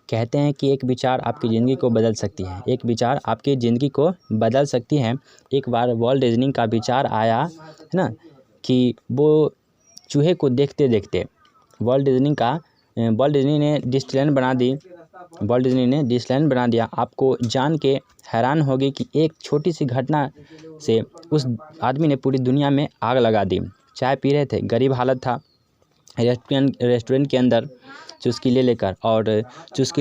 कहते हैं कि एक विचार आपकी ज़िंदगी को बदल सकती है, एक विचार आपकी ज़िंदगी को बदल सकती है। एक बार वॉल्ट डिज्नी का विचार आया है ना, कि वो चूहे को देखते देखते वॉल्ट डिज्नी ने डिस्नीलैंड बना दी। वॉल्ट डिज्नी ने डिस्नीलैंड बना दिया। आपको जान के हैरान होगी कि एक छोटी सी घटना से उस आदमी ने पूरी दुनिया में आग लगा दी। चाय पी रहे थे, गरीब हालत था, रेस्टोरेंट के अंदर चुस्की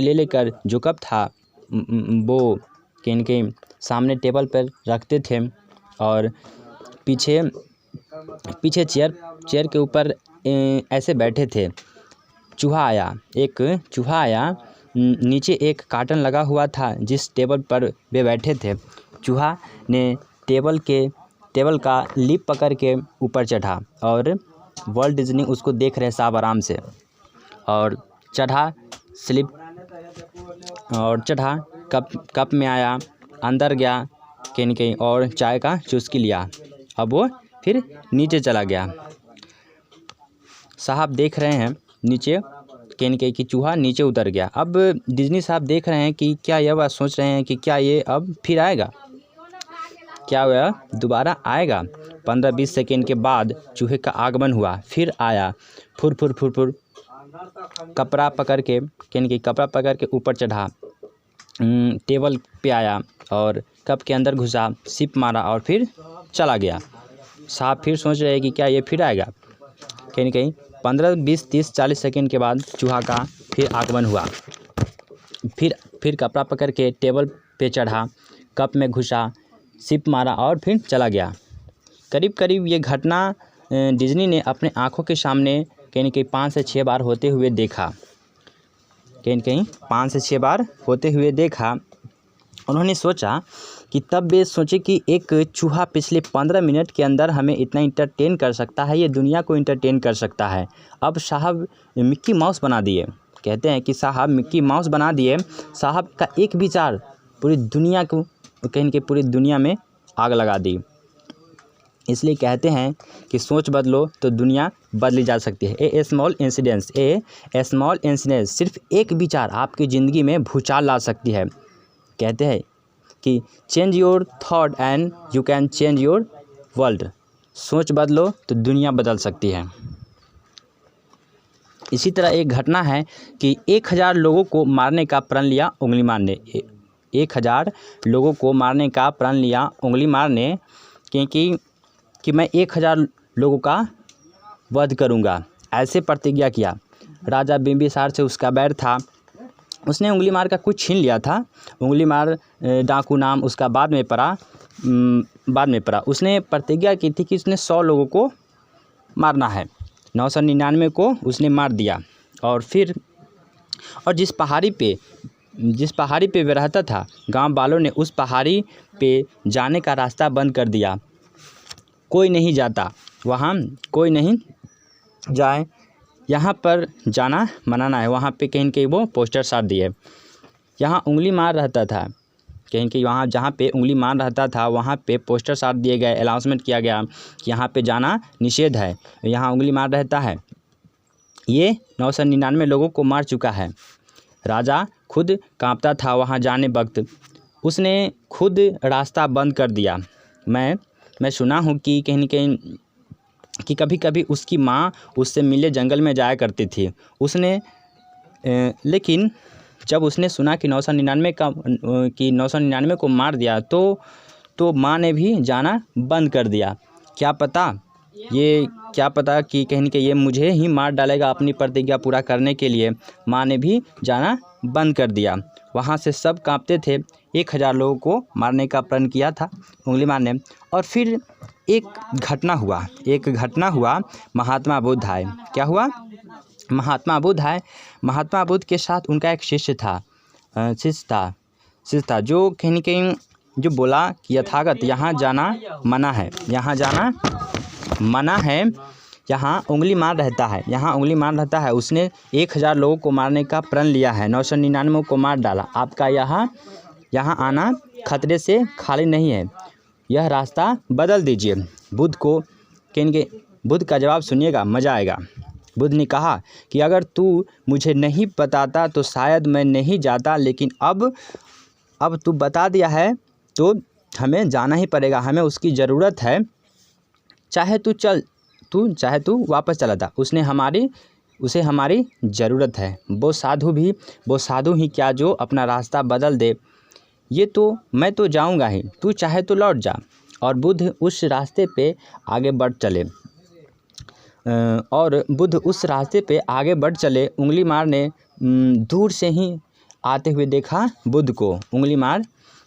ले लेकर जो कप था वो इनके सामने टेबल पर रखते थे और पीछे चेयर के ऊपर ऐसे बैठे थे। एक चूहा आया, नीचे एक कार्टन लगा हुआ था जिस टेबल पर वे बैठे थे। चूहा ने टेबल का लिप पकड़ के ऊपर चढ़ा और वॉल्ट डिज्नी उसको देख रहे साहब आराम से, और चढ़ा कप में आया, अंदर गया कहीं और चाय का चुस्की लिया। अब वो फिर नीचे चला गया। साहब देख रहे हैं नीचे कहीं कि चूहा नीचे उतर गया। अब डिज्नी साहब देख रहे हैं कि क्या यह बात सोच रहे हैं कि क्या ये अब फिर आएगा, क्या वह दोबारा आएगा। 15-20 सेकेंड के बाद चूहे का आगमन हुआ, फिर आया, फुर कपड़ा पकड़ के ऊपर चढ़ा, टेबल पे आया और कप के अंदर घुसा, सिप मारा और फिर चला गया। साहब फिर सोच रहे हैं कि क्या ये फिर आएगा। कहीं 15-20-30-40 सेकेंड के बाद चूहा का फिर आगमन हुआ, फिर कपड़ा पकड़ के टेबल पे चढ़ा, कप में घुसा, सिप मारा और फिर चला गया। करीब ये घटना डिज्नी ने अपने आँखों के सामने कहीं 5 से 6 बार होते हुए देखा। 5 से 6 बार होते हुए देखा। उन्होंने सोचा कि तब वे सोचे कि एक चूहा पिछले 15 मिनट के अंदर हमें इतना इंटरटेन कर सकता है, ये दुनिया को इंटरटेन कर सकता है। अब साहब मिक्की माउस बना दिए। कहते हैं कि साहब मिक्की माउस बना दिए। साहब का एक विचार पूरी दुनिया को पूरी दुनिया में आग लगा दी। इसलिए कहते हैं कि सोच बदलो तो दुनिया बदली जा सकती है। ए स्मॉल इंसिडेंस सिर्फ एक विचार आपकी ज़िंदगी में भूचाल ला सकती है। कहते हैं कि change your thought and you can change your world. सोच बदलो तो दुनिया बदल सकती है। इसी तरह एक घटना है कि 1000 लोगों को मारने का प्रण लिया उंगली मार ने। 1000 लोगों को मारने का प्रण लिया उंगली मार ने, कि मैं 1000 लोगों का वध करूंगा, ऐसे प्रतिज्ञा किया। राजा बिंबिसार से उसका बैर था। उसने उंगली मार का कुछ छीन लिया था। उंगली मार डाकू नाम उसका बाद में पड़ा। उसने प्रतिज्ञा की थी कि उसने 100 लोगों को मारना है। 999 को उसने मार दिया। और जिस पहाड़ी पे वे रहता था, गांव वालों ने उस पहाड़ी पे जाने का रास्ता बंद कर दिया। कोई नहीं जाता वहाँ, कोई नहीं जाए, यहाँ पर जाना मनाना है। वहाँ पे कहीं वो पोस्टर साट दिए। यहाँ उंगली मार रहता था, वहाँ जहाँ पे उंगली मार रहता था वहाँ पे पोस्टर साट दिए गए। अनाउंसमेंट किया गया कि यहाँ पे जाना निषेध है, यहाँ उंगली मार रहता है। ये 999 लोगों को मार चुका है। राजा खुद कांपता था वहाँ जाने वक्त। उसने खुद रास्ता बंद कर दिया। मैं सुना हूँ कि कहीं कि कभी उसकी माँ उससे मिलने जंगल में जाया करती थी। लेकिन जब उसने सुना कि 999 को मार दिया तो माँ ने भी जाना बंद कर दिया। क्या पता कि कहीं ये मुझे ही मार डालेगा अपनी प्रतिज्ञा पूरा करने के लिए। माँ ने भी जाना बंद कर दिया। वहाँ से सब कांपते थे। 1000 लोगों को मारने का प्रण किया था उंगली मार ने। और फिर एक घटना हुआ। महात्मा बुद्ध आए। क्या हुआ? महात्मा बुद्ध के साथ उनका एक शिष्य था जो कहीं जो बोला कि यथागत यहाँ जाना मना है, यहाँ उंगली मार रहता है। उसने 1000 लोगों को मारने का प्रण लिया है, 999 को मार डाला। आपका यहाँ आना खतरे से खाली नहीं है, यह रास्ता बदल दीजिए। बुद्ध का जवाब सुनिएगा, मज़ा आएगा। बुद्ध ने कहा कि अगर तू मुझे नहीं बताता तो शायद मैं नहीं जाता, लेकिन अब तू बता दिया है तो हमें जाना ही पड़ेगा, हमें उसकी ज़रूरत है। चाहे तू वापस चला था, उसे हमारी ज़रूरत है। वो साधु ही क्या जो अपना रास्ता बदल दे। ये तो मैं तो जाऊंगा ही, तू चाहे तो लौट जा। और बुद्ध उस रास्ते पे आगे बढ़ चले। उंगलीमार ने दूर से ही आते हुए देखा बुद्ध को। उंगलीमार,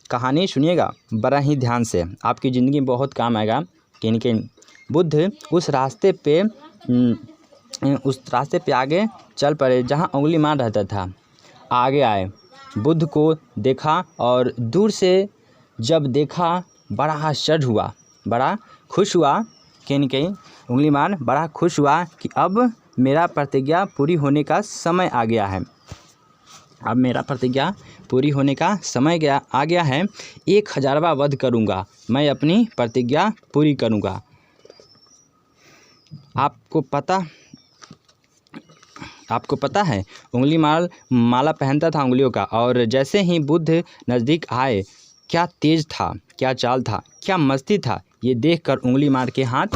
कहानी सुनिएगा बड़ा ही ध्यान से, आपकी ज़िंदगी में बहुत काम आएगा। कि बुद्ध उस रास्ते पे आगे चल पड़े जहाँ उंगलीमार रहता था। आगे आए, बुद्ध को देखा और दूर से जब देखा बड़ा आश्चर्य हुआ, बड़ा खुश हुआ। कहीं उंगलीमार बड़ा खुश हुआ कि अब मेरा प्रतिज्ञा पूरी होने का समय आ गया है। अब मेरा प्रतिज्ञा पूरी होने का समय आ गया है। 1000वां वध करूँगा, मैं अपनी प्रतिज्ञा पूरी करूँगा। आपको पता है उंगलीमार माला पहनता था उंगलियों का, और जैसे ही बुद्ध नज़दीक आए, क्या तेज था, क्या चाल था, क्या मस्ती था। ये देखकर उंगलीमार के हाथ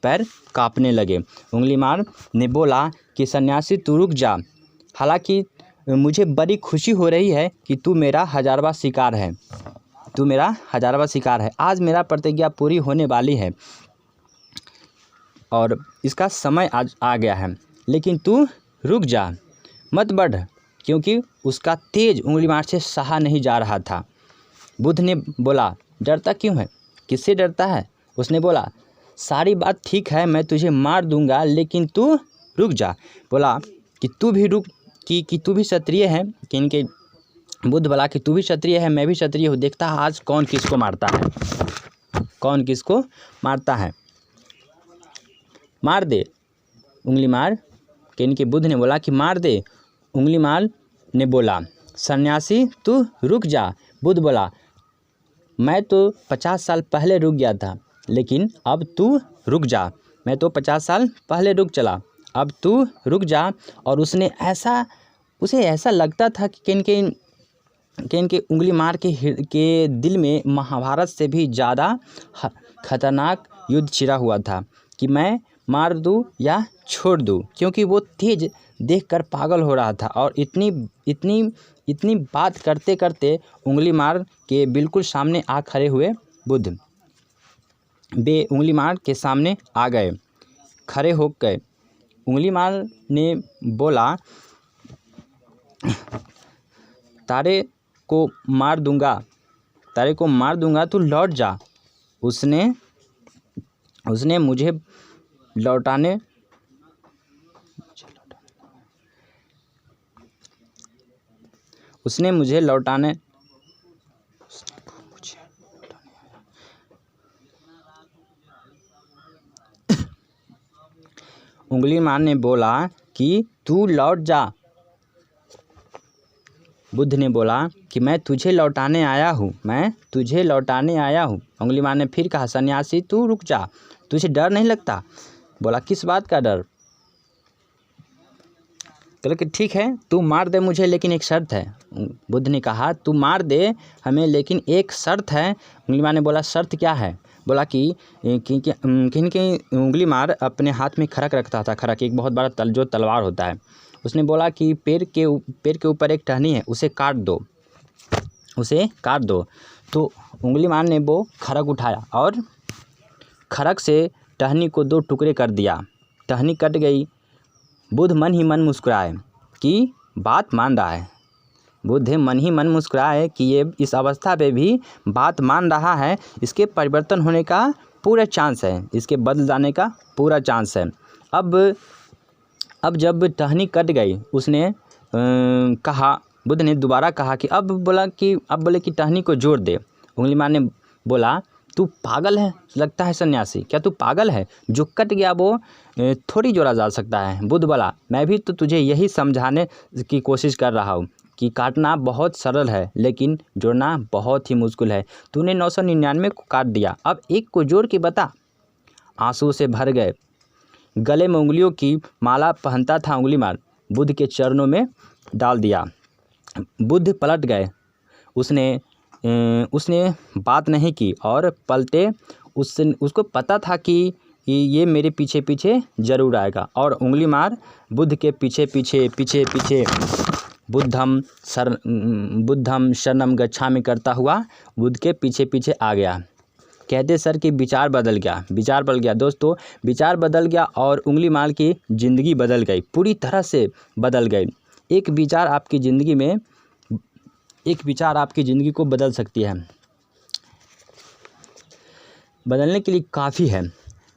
पैर कांपने लगे। उंगलीमार ने बोला कि सन्यासी तू रुक जा, हालांकि मुझे बड़ी खुशी हो रही है कि तू मेरा 1000वां शिकार है। आज मेरा प्रतिज्ञा पूरी होने वाली है और इसका समय आज आ गया है, लेकिन तू रुक जा, मत बढ़, क्योंकि उसका तेज उंगलीमार से सहा नहीं जा रहा था। बुद्ध ने बोला, डरता क्यों है, किससे डरता है। उसने बोला, सारी बात ठीक है, मैं तुझे मार दूंगा, लेकिन तू रुक जा। बोला कि तू भी रुक, कि तू भी क्षत्रिय है। कि इनके बुद्ध बोला कि तू भी क्षत्रिय है, मैं भी क्षत्रिय हूँ, देखता है आज कौन किसको मारता है, मार दे। उंगलीमार के इनके बुद्ध ने बोला कि मार दे। उंगलीमार ने बोला, सन्यासी तू रुक जा। बुद्ध बोला, मैं तो 50 साल पहले रुक गया था, लेकिन अब तू रुक जा। मैं तो 50 साल पहले रुक चला, अब तू रुक जा। और उसे ऐसा लगता था कि इनके उंगलीमार के दिल में महाभारत से भी ज़्यादा खतरनाक युद्ध छिड़ा हुआ था कि मैं मार दूं या छोड़ दूं, क्योंकि वो तेज देखकर पागल हो रहा था। और इतनी बात करते करते उंगलीमार के बिल्कुल सामने आ खड़े हुए बुद्ध वे उंगलीमार के सामने आ गए, खड़े हो गए। उंगलीमार ने बोला, तारे को मार दूंगा, तू लौट जा। उसने मुझे लौटाने उंगलीमार ने बोला कि तू लौट जा। बुद्ध ने बोला कि मैं तुझे लौटाने आया हूँ। उंगलीमार ने फिर कहा, सन्यासी तू रुक जा, तुझे डर नहीं लगता। बोला, किस बात का डर। चलो कि ठीक है, तू मार दे मुझे, लेकिन एक शर्त है। बुद्ध ने कहा, तू मार दे हमें, लेकिन एक शर्त है। उंगलीमार ने बोला, शर्त क्या है। बोला कि उंगलीमार अपने हाथ में खड़क रखता था। खड़क एक बहुत बड़ा जो तलवार होता है। उसने बोला कि पेड़ के ऊपर एक टहनी है, उसे काट दो। तो उंगलीमार ने वो खड़क उठाया और खड़क से टहनी को 2 टुकड़े कर दिया। टहनी कट गई। बुद्ध मन ही मन मुस्कुराए कि बात मान रहा है। बुद्ध मन ही मन मुस्कुराए कि ये इस अवस्था पे भी बात मान रहा है, इसके परिवर्तन होने का पूरा चांस है, इसके बदल जाने का पूरा चांस है। अब जब टहनी कट गई, उसने बुद्ध ने दोबारा कहा कि अब बोले कि टहनी को जोड़ दे। उंगलीमार ने बोला, तू पागल है लगता है सन्यासी, क्या तू पागल है, जो कट गया वो थोड़ी जोड़ा जा सकता है। बुद्ध बोला, मैं भी तो तुझे यही समझाने की कोशिश कर रहा हूँ कि काटना बहुत सरल है, लेकिन जोड़ना बहुत ही मुश्किल है। तूने 999 को काट दिया, अब एक को जोड़ के बता। आंसू से भर गए गले में उंगलियों की माला पहनता था उंगलीमाल, बुद्ध के चरणों में डाल दिया। बुद्ध पलट गए। उसने बात नहीं की और पलटे। उसको पता था कि ये मेरे पीछे पीछे ज़रूर आएगा, और उंगली मार बुद्ध के पीछे पीछे पीछे पीछे बुद्धम शरणम गच्छामि करता हुआ बुद्ध के पीछे पीछे आ गया। कहते सर कि विचार बदल गया। विचार बदल गया दोस्तों, विचार बदल गया और उंगली माल की ज़िंदगी बदल गई, पूरी तरह से बदल गई। एक विचार आपकी ज़िंदगी को बदल सकती है, बदलने के लिए काफ़ी है।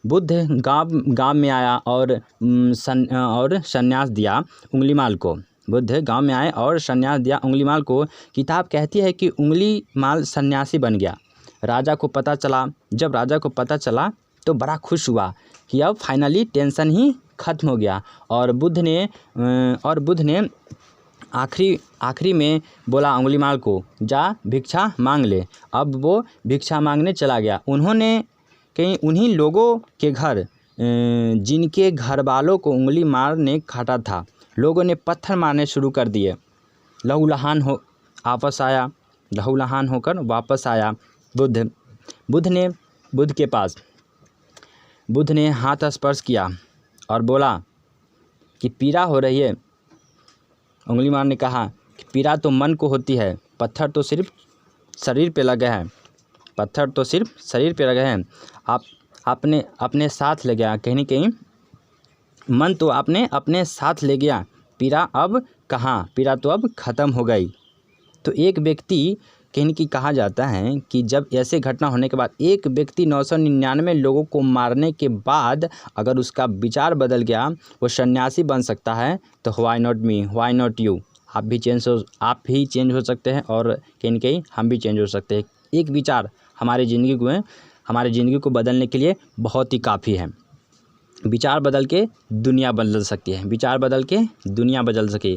बुद्ध गांव में आया और संन्यास दिया उंगलीमाल को। बुद्ध गांव में आए और संन्यास दिया उंगलीमाल को। किताब कहती है कि उंगलीमाल सन्यासी बन गया। राजा को पता चला। जब राजा को पता चला तो बड़ा खुश हुआ कि अब फाइनली टेंशन ही ख़त्म हो गया। और बुद्ध ने आखिरी में बोला उंगलीमाल को, जा भिक्षा मांग ले। अब वो भिक्षा मांगने चला गया। उन्हीं लोगों के घर जिनके घर वालों को उंगलीमाल ने काटा था, लोगों ने पत्थर मारने शुरू कर दिए। लहूलुहान होकर वापस आया बुद्ध के पास। बुद्ध ने हाथ स्पर्श किया और बोला कि पीड़ा हो रही है। उंगलीमाल ने कहा कि पीड़ा तो मन को होती है, पत्थर तो सिर्फ शरीर पे लगे हैं। आपने अपने साथ ले गया, कहीं न कहीं मन तो आपने अपने साथ ले गया। पीड़ा अब कहाँ, पीड़ा तो अब ख़त्म हो गई। तो एक व्यक्ति कहीं की कहा जाता है कि जब ऐसे घटना होने के बाद एक व्यक्ति 999 लोगों को मारने के बाद अगर उसका विचार बदल गया, वो सन्यासी बन सकता है, तो why not me, why not you. आप भी चेंज हो सकते हैं और कहीं न कहीं हम भी चेंज हो सकते हैं। एक विचार हमारी ज़िंदगी को बदलने के लिए बहुत ही काफ़ी है। विचार बदल के दुनिया बदल सकती है। विचार बदल के दुनिया बदल सके।